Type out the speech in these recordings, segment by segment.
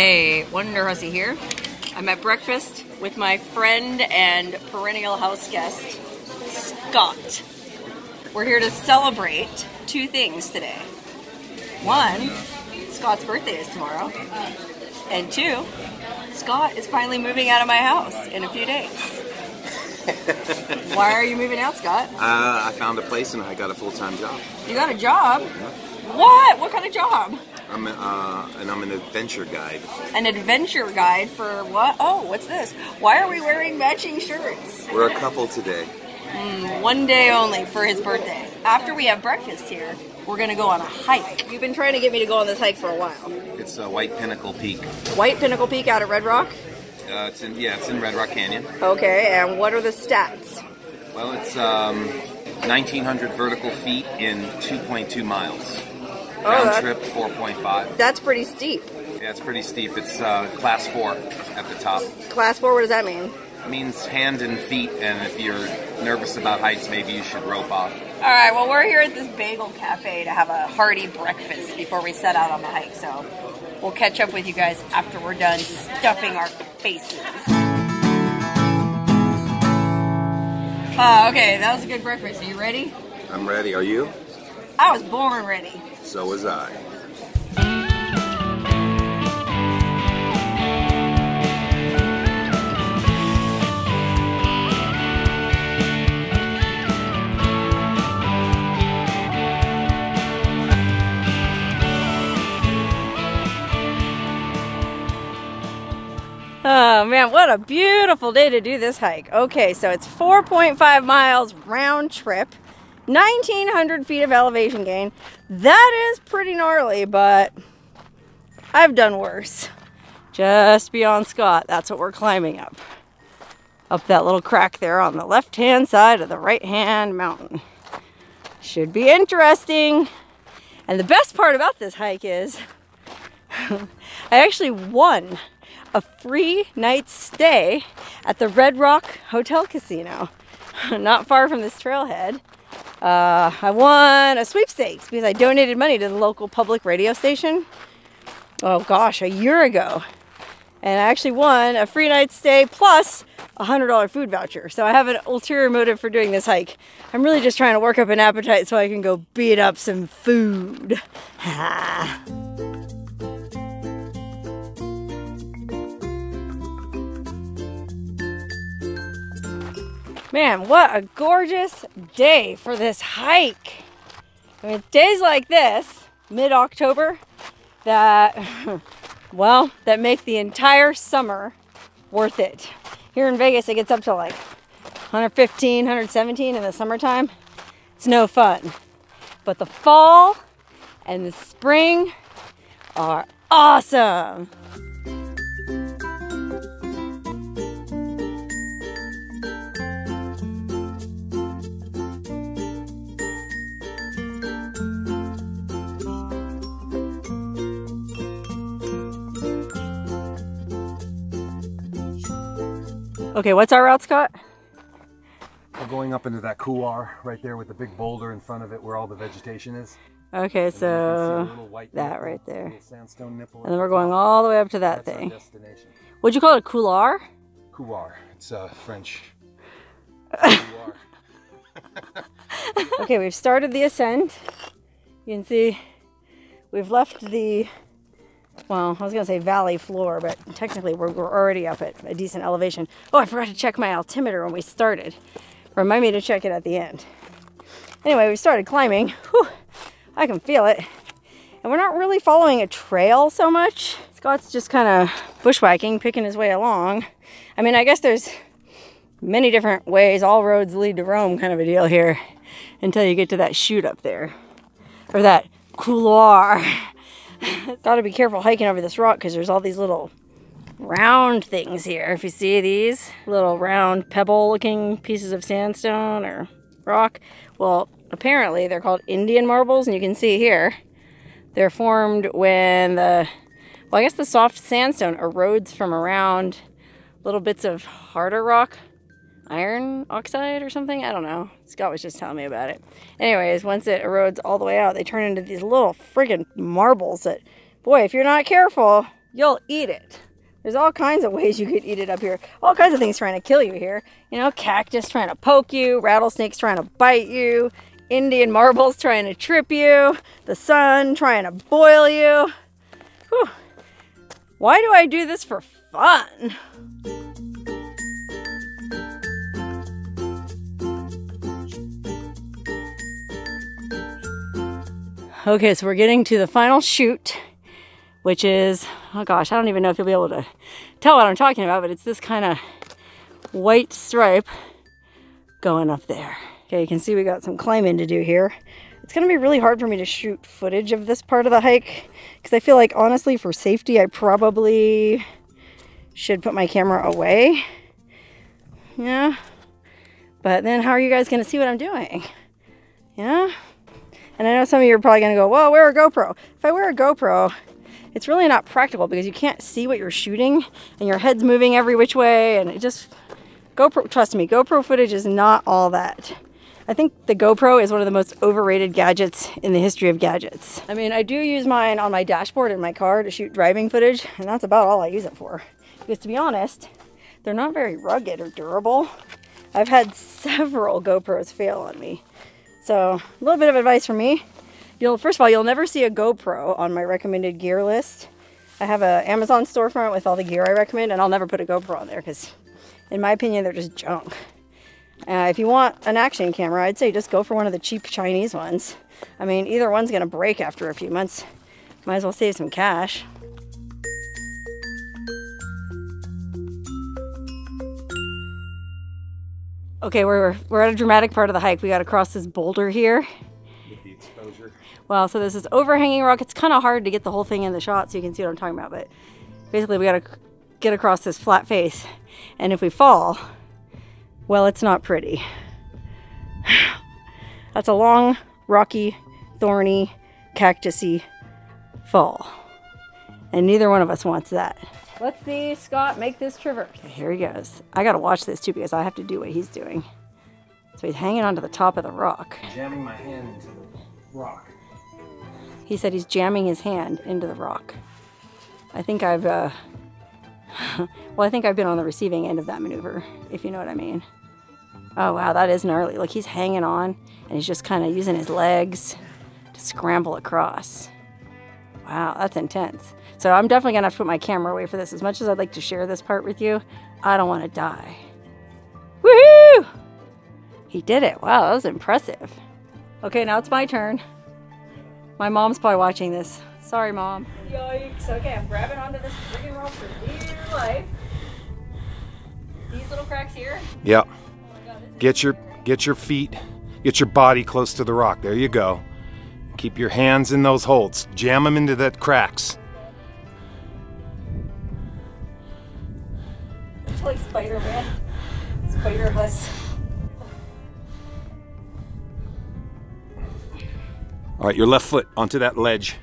Hey, Wonderhussy here. I'm at breakfast with my friend and perennial house guest, Scott. We're here to celebrate two things today. One, Scott's birthday is tomorrow. And two, Scott is finally moving out of my house in a few days. Why are you moving out, Scott? I found a place and I got a full-time job. You got a job? Yeah. What? What kind of job? I'm an adventure guide. An adventure guide for what? Oh, what's this? Why are we wearing matching shirts? We're a couple today. One day only for his birthday. After we have breakfast here, we're gonna go on a hike. You've been trying to get me to go on this hike for a while. It's White Pinnacle Peak. White Pinnacle Peak out at Red Rock? It's in Red Rock Canyon. Okay, and what are the stats? Well, it's 1,900 vertical feet in 2.2 miles. Round trip 4.5. That's pretty steep. Yeah, it's pretty steep. It's class 4 at the top. Class 4, what does that mean? It means hand and feet, and if you're nervous about heights, maybe you should rope off. Alright, well we're here at this bagel cafe to have a hearty breakfast before we set out on the hike, so we'll catch up with you guys after we're done stuffing our faces. Okay, that was a good breakfast. Are you ready? I'm ready. Are you? I was born ready. So was I. Oh man, what a beautiful day to do this hike. Okay, so it's 4.5 miles round trip, 1,900 feet of elevation gain. That is pretty gnarly, but I've done worse. Just beyond Scott, that's what we're climbing up. Up that little crack there on the left-hand side of the right-hand mountain. Should be interesting. And the best part about this hike is I actually won a free night's stay at the Red Rock Hotel Casino, not far from this trailhead. I won a sweepstakes because I donated money to the local public radio station, oh gosh, a year ago. And I actually won a free night's stay plus a $100 food voucher. So I have an ulterior motive for doing this hike. I'm really just trying to work up an appetite so I can go beat up some food. Man, what a gorgeous day for this hike. I mean, days like this, mid-October, that make the entire summer worth it. Here in Vegas, it gets up to like 115, 117 in the summertime. It's no fun. But the fall and the spring are awesome. Okay, what's our route, Scott? We're going up into that couloir right there with the big boulder in front of it where all the vegetation is. Okay, so that nipple, right there. Sandstone nipple. And then we're going all the way up to that That's thing. Our destination. What'd you call it, couloir? Couloir. It's French. Okay, we've started the ascent. You can see we've left the, well, I was going to say valley floor, but technically we're already up at a decent elevation. Oh, I forgot to check my altimeter when we started. Remind me to check it at the end. Anyway, we started climbing. Whew, I can feel it. And we're not really following a trail so much. Scott's just kind of bushwhacking, picking his way along. I mean, I guess there's many different ways. All roads lead to Rome kind of a deal here until you get to that chute up there. Or that couloir. Gotta be careful hiking over this rock because there's all these little round things here. If you see these little round pebble looking pieces of sandstone or rock, well, apparently they're called Indian marbles, and you can see here they're formed when the soft sandstone erodes from around little bits of harder rock, iron oxide or something. I don't know. Scott was just telling me about it. Anyways, once it erodes all the way out, they turn into these little friggin' marbles that, boy, if you're not careful, you'll eat it. There's all kinds of ways you could eat it up here. All kinds of things trying to kill you here. You know, cactus trying to poke you, rattlesnakes trying to bite you, Indian marbles trying to trip you, the sun trying to boil you. Whew. Why do I do this for fun? Okay, so we're getting to the final chute, which is, oh gosh, I don't even know if you'll be able to tell what I'm talking about, but it's this kind of white stripe going up there. Okay, you can see we got some climbing to do here. It's gonna be really hard for me to shoot footage of this part of the hike, because I feel like, honestly, for safety, I probably should put my camera away. Yeah, but then how are you guys gonna see what I'm doing? Yeah. And I know some of you are probably going to go, well, wear a GoPro. If I wear a GoPro, it's really not practical because you can't see what you're shooting and your head's moving every which way. And it just, GoPro, trust me, GoPro footage is not all that. I think the GoPro is one of the most overrated gadgets in the history of gadgets. I mean, I do use mine on my dashboard in my car to shoot driving footage, and that's about all I use it for. Because to be honest, they're not very rugged or durable. I've had several GoPros fail on me. So, a little bit of advice from me. First of all, you'll never see a GoPro on my recommended gear list. I have an Amazon storefront with all the gear I recommend, and I'll never put a GoPro on there because, in my opinion, they're just junk. If you want an action camera, I'd say just go for one of the cheap Chinese ones. I mean, either one's going to break after a few months. Might as well save some cash. Okay, we're at a dramatic part of the hike. We got to cross this boulder here. With the exposure. Well, so this is overhanging rock. It's kind of hard to get the whole thing in the shot so you can see what I'm talking about. But basically, we got to get across this flat face. And if we fall, well, it's not pretty. That's a long, rocky, thorny, cactusy fall. And neither one of us wants that. Let's see Scott make this traverse. Here he goes. I gotta watch this too because I have to do what he's doing. So he's hanging onto the top of the rock. Jamming my hand into the rock. He said he's jamming his hand into the rock. I think I've, well, I think I've been on the receiving end of that maneuver, if you know what I mean. Oh wow, that is gnarly. Look, he's hanging on and he's just kind of using his legs to scramble across. Wow, that's intense. So I'm definitely gonna have to put my camera away for this. As much as I'd like to share this part with you, I don't want to die. Woohoo! He did it. Wow, that was impressive. Okay, now it's my turn. My mom's probably watching this. Sorry, Mom. Yikes. Okay, I'm grabbing onto this friggin' rope for dear life. These little cracks here? Yep. Oh my God, Get your feet, get your body close to the rock. There you go. Keep your hands in those holds. Jam them into the cracks. It's like Spider-Man. Spider-Huss. All right, your left foot onto that ledge.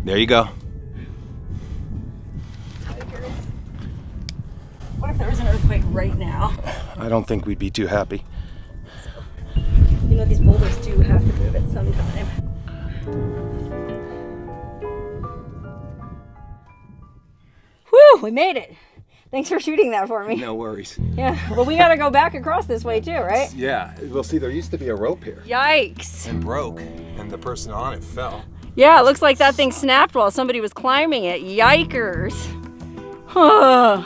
There you go. What if there was an earthquake right now? I don't think we'd be too happy. You know, these boulders do have to move at some time. Whew, we made it. Thanks for shooting that for me. No worries. Yeah, well, we gotta go back across this way too, right? Yeah, well, see, there used to be a rope here. Yikes. And broke, and the person on it fell. Yeah, it looks like that thing snapped while somebody was climbing it. Yikers. Huh.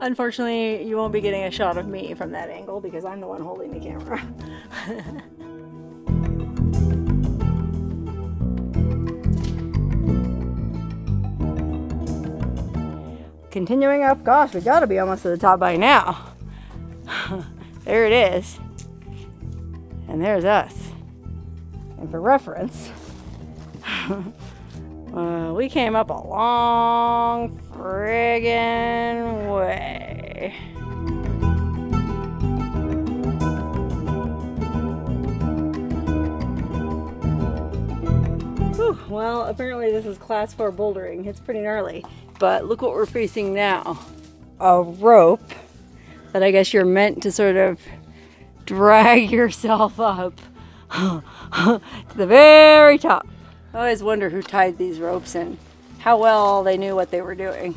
Unfortunately, you won't be getting a shot of me from that angle because I'm the one holding the camera. Continuing up, gosh, we gotta be almost to the top by now. There it is. And there's us. And for reference, we came up a long friggin' way. Whew, well, apparently this is class 4 bouldering. It's pretty gnarly. But look what we're facing now. a rope that I guess you're meant to sort of drag yourself up to the very top. I always wonder who tied these ropes and how well they knew what they were doing.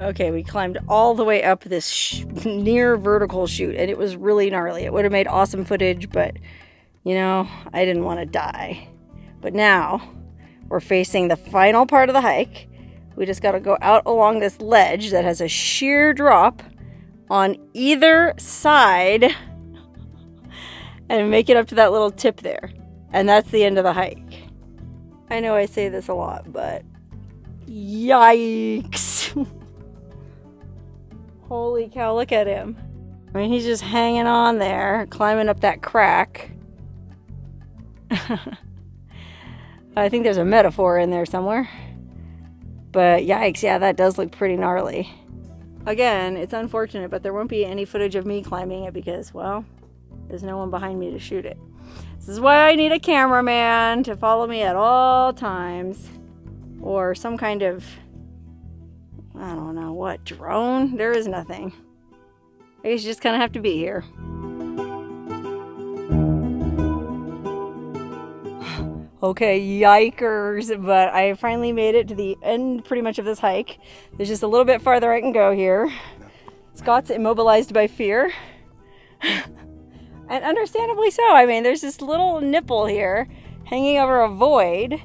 Okay, we climbed all the way up this near vertical chute, and it was really gnarly. It would have made awesome footage, but you know, I didn't want to die. But now we're facing the final part of the hike. We just got to go out along this ledge that has a sheer drop on either side and make it up to that little tip there. And that's the end of the hike. I know I say this a lot, but yikes. Holy cow, look at him. I mean, he's just hanging on there, climbing up that crack. I think there's a metaphor in there somewhere. But yikes, yeah, that does look pretty gnarly. Again, it's unfortunate, but there won't be any footage of me climbing it because, well, there's no one behind me to shoot it. This is why I need a cameraman to follow me at all times. Or some kind of, I don't know what, drone? There is nothing. I guess you just kind of have to be here. Okay, yikers, but I finally made it to the end pretty much of this hike. There's just a little bit farther I can go here. Scott's immobilized by fear. And understandably so. I mean, there's this little nipple here hanging over a void.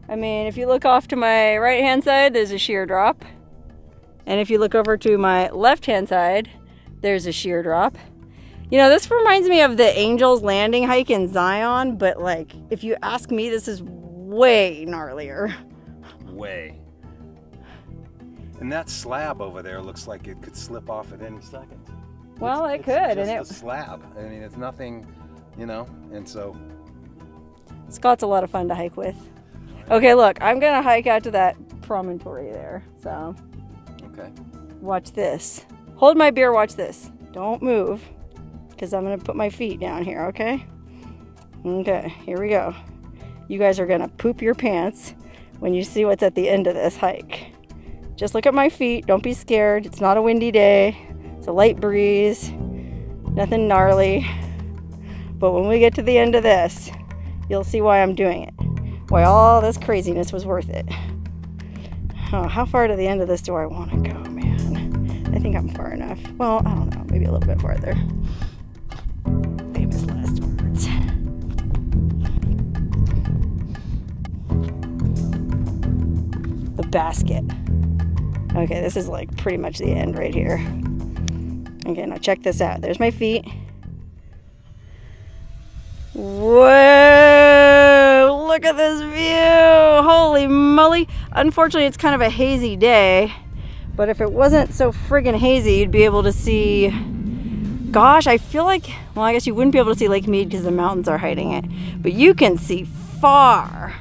I mean, if you look off to my right-hand side, there's a sheer drop. And if you look over to my left-hand side, there's a sheer drop. You know, this reminds me of the Angel's Landing hike in Zion, but like, if you ask me, this is way gnarlier. Way. And that slab over there looks like it could slip off at any second. Well, it could. It's and just a slab. I mean, it's nothing, you know, and so. Scott's a lot of fun to hike with. Okay, look, I'm going to hike out to that promontory there, so. Okay. Watch this. Hold my beer, watch this. Don't move. Because I'm going to put my feet down here, okay? Okay, here we go. You guys are going to poop your pants when you see what's at the end of this hike. Just look at my feet. Don't be scared. It's not a windy day. It's a light breeze. Nothing gnarly. But when we get to the end of this, you'll see why I'm doing it. Why all this craziness was worth it. Oh, how far to the end of this do I want to go, man? I think I'm far enough. Well, I don't know. Maybe a little bit farther. Famous last words. The basket. Okay, this is like pretty much the end right here. Okay, now check this out. There's my feet. Whoa! Look at this view! Holy moly! Unfortunately, it's kind of a hazy day. But if it wasn't so friggin' hazy, you'd be able to see... Gosh, I feel like, well, I guess you wouldn't be able to see Lake Mead because the mountains are hiding it, but you can see far.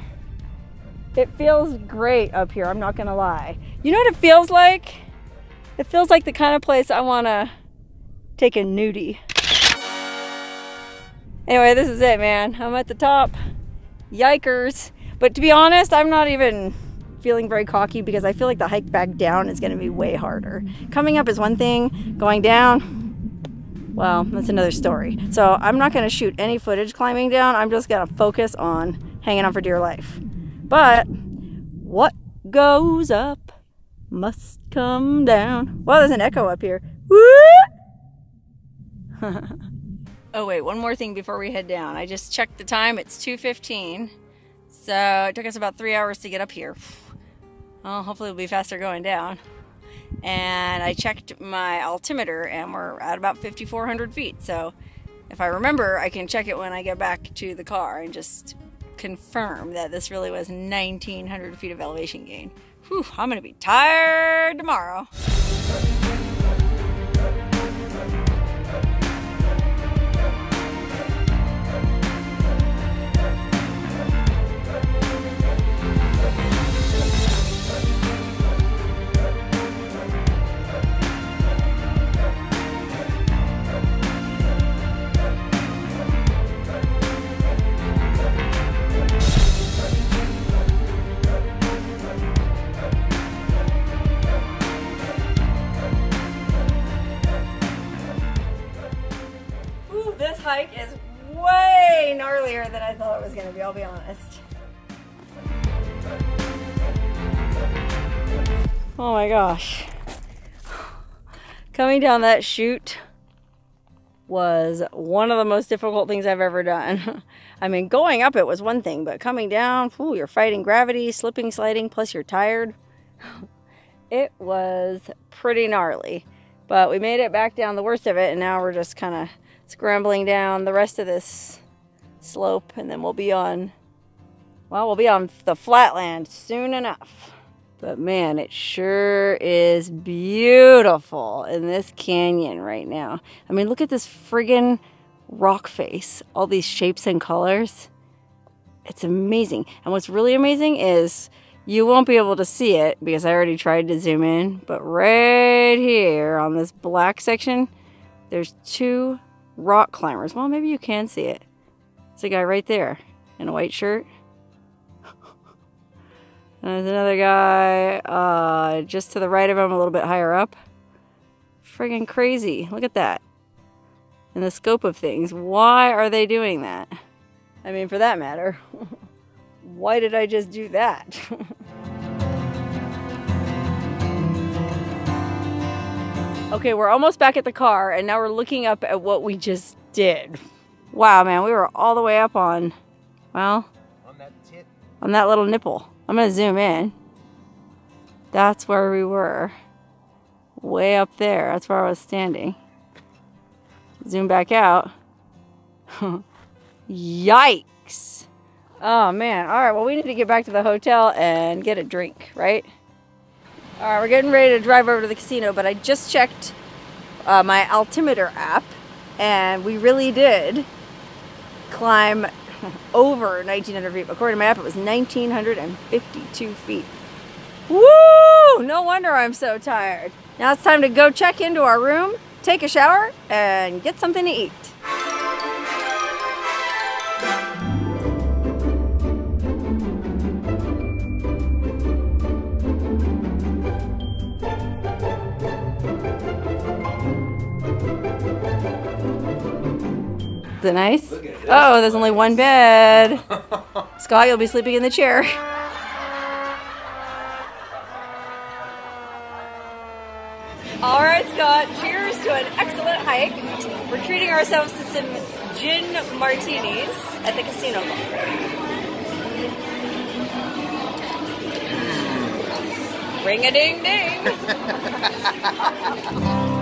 It feels great up here, I'm not gonna lie. You know what it feels like? It feels like the kind of place I wanna take a nudie. Anyway, this is it, man. I'm at the top. Yikers. But to be honest, I'm not even feeling very cocky because I feel like the hike back down is gonna be way harder. Coming up is one thing, going down, well, that's another story. So I'm not going to shoot any footage climbing down. I'm just going to focus on hanging on for dear life. But what goes up must come down. Well, there's an echo up here. Woo! Oh, wait, one more thing before we head down. I just checked the time. It's 2:15. So it took us about 3 hours to get up here. Well, hopefully it'll be faster going down. And I checked my altimeter and we're at about 5,400 feet. So if I remember, I can check it when I get back to the car and just confirm that this really was 1,900 feet of elevation gain. Whew, I'm gonna be tired tomorrow. I thought it was gonna be, I'll be honest. Oh my gosh. Coming down that chute was one of the most difficult things I've ever done. I mean, going up it was one thing, but coming down, ooh, you're fighting gravity, slipping, sliding, plus you're tired. It was pretty gnarly, but we made it back down the worst of it, and now we're just kind of scrambling down the rest of this slope, and then we'll be on, well, we'll be on the flatland soon enough. But man, it sure is beautiful in this canyon right now. I mean, look at this friggin' rock face, all these shapes and colors. It's amazing. And what's really amazing is you won't be able to see it because I already tried to zoom in, but right here on this black section, there's two rock climbers. Well, maybe you can see it. There's a guy right there in a white shirt. And there's another guy just to the right of him, a little bit higher up. Friggin' crazy. Look at that. In the scope of things, why are they doing that? I mean, for that matter, why did I just do that? Okay, we're almost back at the car, and now we're looking up at what we just did. Wow, man, we were all the way up on, well, on that little nipple. I'm gonna zoom in. That's where we were. Way up there. That's where I was standing. Zoom back out. Yikes. Oh man. Alright, well we need to get back to the hotel and get a drink, right? Alright, we're getting ready to drive over to the casino, but I just checked my altimeter app, and we really did climb over 1,900 feet. According to my app, it was 1,952 feet. Woo! No wonder I'm so tired. Now it's time to go check into our room, take a shower, and get something to eat. Is it nice? Oh, there's only one bed. Scott, you'll be sleeping in the chair. All right, Scott, cheers to an excellent hike. We're treating ourselves to some gin martinis at the casino bar. Ring-a-ding-ding.